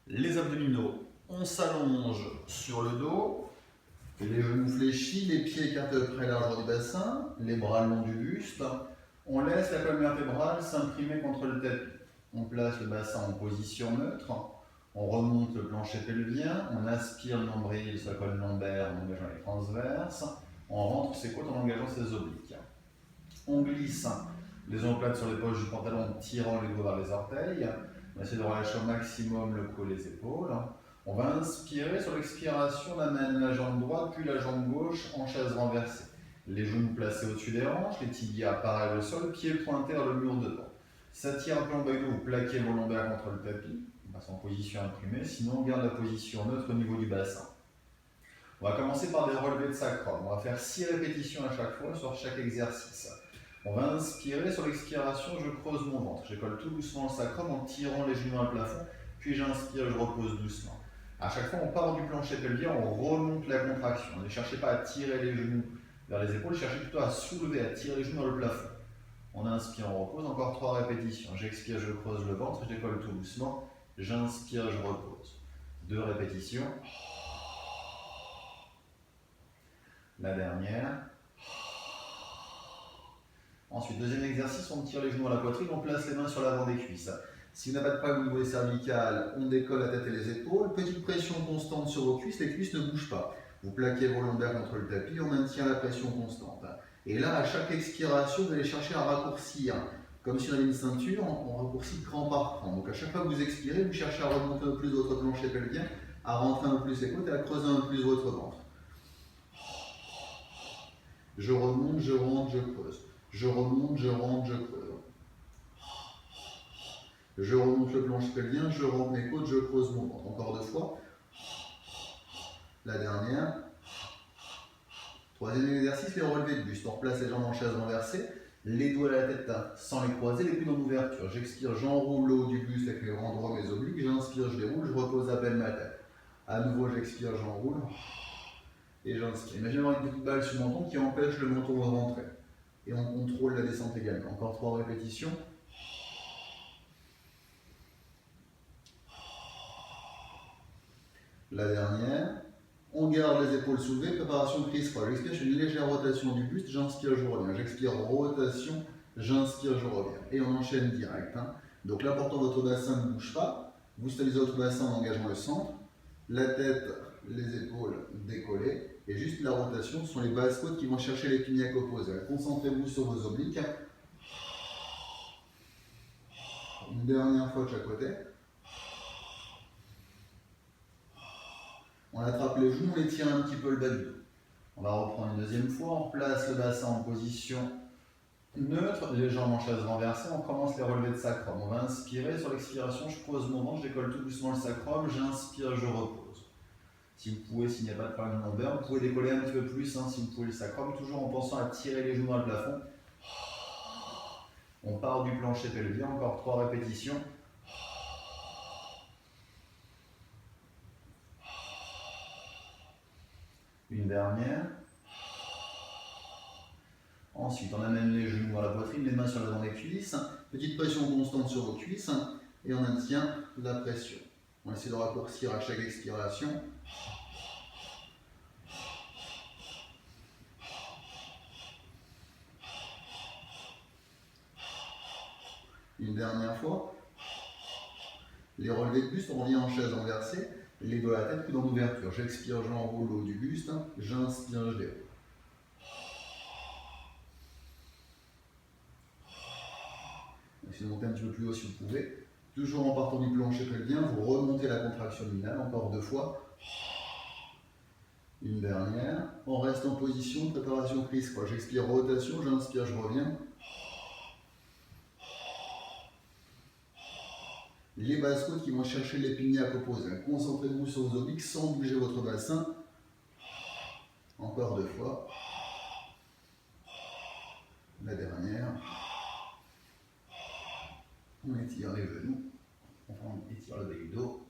Les abdominaux, on s'allonge sur le dos, les genoux fléchis, les pieds écartés près largeur du bassin, les bras le long du buste. On laisse la colonne vertébrale s'imprimer contre le tapis. On place le bassin en position neutre, on remonte le plancher pelvien, on aspire le nombril sur la colonne lombaire en engageant les transverses, on rentre ses côtes en engageant ses obliques. On glisse les omoplates sur les poches du pantalon en tirant les doigts vers les orteils. On essaie de relâcher au maximum le cou et les épaules. On va inspirer, sur l'expiration, on amène la jambe droite puis la jambe gauche en chaise renversée. Les genoux placés au-dessus des hanches, les tibias parallèles au sol, pieds pointés vers le mur devant. Ça tire un peu en bas du dos, vous plaquez vos lombaires contre le tapis. On passe en position imprimée, sinon on garde la position neutre au niveau du bassin. On va commencer par des relevés de sacrum. On va faire 6 répétitions à chaque fois sur chaque exercice. On va inspirer, sur l'expiration, je creuse mon ventre. J'écolle tout doucement le sacrum en tirant les genoux vers le plafond, puis j'inspire, je repose doucement. À chaque fois, on part du plancher pelvien, on remonte la contraction. Ne cherchez pas à tirer les genoux vers les épaules, cherchez plutôt à soulever, à tirer les genoux vers le plafond. On inspire, on repose, encore 3 répétitions. J'expire, je creuse le ventre, je décolle tout doucement. J'inspire, je repose. 2 répétitions. La dernière. Ensuite, deuxième exercice, on tire les genoux à la poitrine, on place les mains sur l'avant des cuisses. Si vous n'avez pas de problème au niveau des cervicales, on décolle la tête et les épaules. Petite pression constante sur vos cuisses, les cuisses ne bougent pas. Vous plaquez vos lombaires contre le tapis, on maintient la pression constante. Et là, à chaque expiration, vous allez chercher à raccourcir. Comme si on avait une ceinture, on raccourcit cran par cran. Donc à chaque fois que vous expirez, vous cherchez à remonter un peu plus votre plancher pelvien, à rentrer un peu plus les côtes et à creuser un peu plus votre ventre. Je remonte, je rentre, je creuse. Je remonte, je rentre, je creuse. Je remonte le plancher pelvien, je rentre mes côtes, je creuse mon ventre. Encore 2 fois. La dernière. Troisième exercice, les relevés de buste. On replace les jambes en chaise renversée, les doigts à la tête sans les croiser, les coudes en ouverture. J'expire, j'enroule le haut du buste avec mes bras droits, mes obliques. J'inspire, je déroule, je repose à peine ma tête. À nouveau, j'expire, j'enroule et j'inspire. Imaginez avoir une petite balle sur le menton qui empêche le menton de rentrer. Et on contrôle la descente également. Encore 3 répétitions. La dernière. On garde les épaules soulevées, préparation de prise folle. J'expire, je fais une légère rotation du buste, j'inspire, je reviens. J'expire, rotation, j'inspire, je reviens. Et on enchaîne direct. Donc l'important, votre bassin ne bouge pas. Vous stabilisez votre bassin en engageant le centre. La tête, les épaules décollées. Et juste la rotation, ce sont les basses côtes qui vont chercher les pignacs opposés. Concentrez-vous sur vos obliques. Une dernière fois de chaque côté. On attrape les genoux, on les tire un petit peu le bas du dos. On va reprendre une deuxième fois, on place le bassin en position neutre, les jambes en chaise renversée, on commence les relevés de sacrum. On va inspirer, sur l'expiration, je creuse mon ventre, je décolle tout doucement le sacrum, j'inspire, je repose. Si vous pouvez, s'il n'y a pas de problème de lombaire, vous pouvez décoller un petit peu plus, si vous pouvez le sacrum, toujours en pensant à tirer les genoux dans le plafond. On part du plancher pelvien, encore 3 répétitions. Une dernière. Ensuite, on amène les genoux vers la poitrine, les mains sur l'avant des cuisses. Petite pression constante sur vos cuisses et on maintient la pression. On essaie de raccourcir à chaque expiration. Une dernière fois. Les relevés de buste, on revient en chaise renversée. Les doigts à la tête, coude en ouverture. J'expire, j'enroule le haut du buste. J'inspire, je déroule. Essayez de monter un petit peu plus haut si vous pouvez. Toujours en partant du plancher pelvien, vous remontez la contraction abdominale. Encore 2 fois. Une dernière. On reste en position, préparation prise. J'expire, rotation, j'inspire, je reviens. Les basses côtes qui vont chercher les pignacs opposés. Concentrez-vous sur vos obliques sans bouger votre bassin. Encore 2 fois. La dernière. On étire les genoux. On étire le bas du dos.